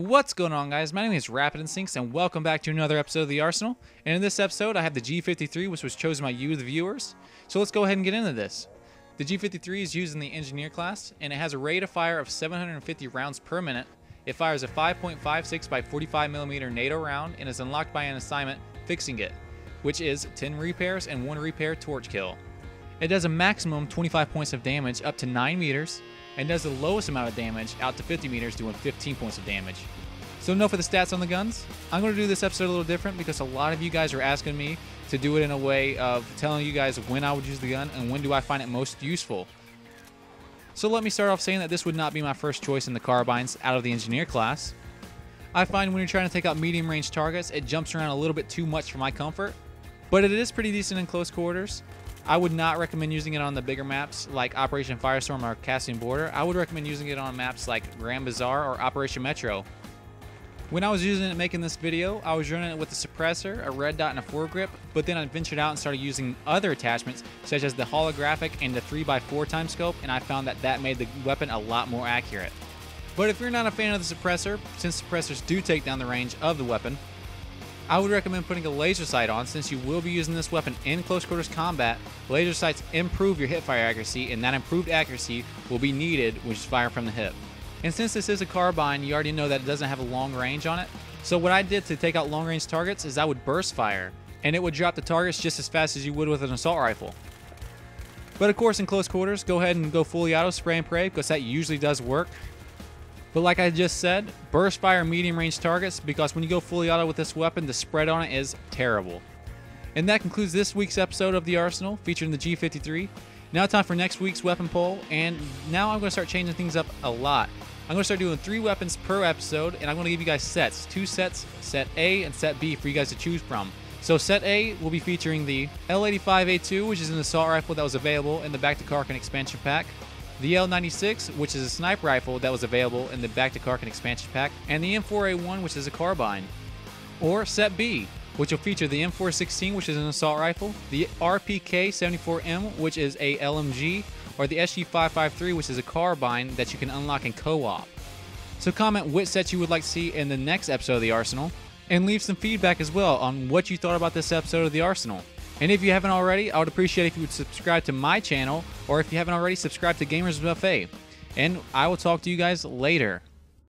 What's going on, guys? My name is Rapid Instincts and welcome back to another episode of The Arsenal. And in this episode I have the G53, which was chosen by you, the viewers. So let's go ahead and get into this. The G53 is used in the Engineer class and it has a rate of fire of 750 rounds per minute. It fires a 5.56 by 45mm NATO round and is unlocked by an assignment, Fixing It, which is 10 repairs and 1 repair torch kill. It does a maximum 25 points of damage up to 9 meters, and does the lowest amount of damage out to 50 meters doing 15 points of damage. So enough for the stats on the guns. I'm going to do this episode a little different because a lot of you guys are asking me to do it in a way of telling you guys when I would use the gun and when do I find it most useful. So let me start off saying that this would not be my first choice in the carbines out of the Engineer class. I find when you're trying to take out medium range targets, it jumps around a little bit too much for my comfort, but it is pretty decent in close quarters. I would not recommend using it on the bigger maps like Operation Firestorm or Cassian Border. I would recommend using it on maps like Grand Bazaar or Operation Metro. When I was using it making this video, I was running it with a suppressor, a red dot, and a foregrip, but then I ventured out and started using other attachments such as the holographic and the 3x4 timescope, and I found that that made the weapon a lot more accurate. But if you're not a fan of the suppressor, since suppressors do take down the range of the weapon, I would recommend putting a laser sight on since you will be using this weapon in close quarters combat. Laser sights improve your hip fire accuracy, and that improved accuracy will be needed which is fire from the hip. And since this is a carbine, you already know that it doesn't have a long range on it. So what I did to take out long range targets is I would burst fire, and it would drop the targets just as fast as you would with an assault rifle. But of course in close quarters, go ahead and go fully auto spray and pray because that usually does work. But like I just said, burst fire medium range targets because when you go fully auto with this weapon, the spread on it is terrible. And that concludes this week's episode of The Arsenal featuring the G53. Now time for next week's weapon poll, and now I'm going to start changing things up a lot. I'm going to start doing 3 weapons per episode, and I'm going to give you guys sets. 2 sets, set A and set B for you guys to choose from. So set A will be featuring the L85A2, which is an assault rifle that was available in the Back to Karkin expansion pack. The L96, which is a sniper rifle that was available in the Back to Karkin expansion pack, and the M4A1, which is a carbine. Or Set B, which will feature the M416, which is an assault rifle, the RPK-74M, which is a LMG, or the SG53, which is a carbine that you can unlock in co-op. So comment which sets you would like to see in the next episode of The Arsenal, and leave some feedback as well on what you thought about this episode of The Arsenal. And if you haven't already, I would appreciate if you would subscribe to my channel, or if you haven't already, subscribe to Gamers Buffet. And I will talk to you guys later.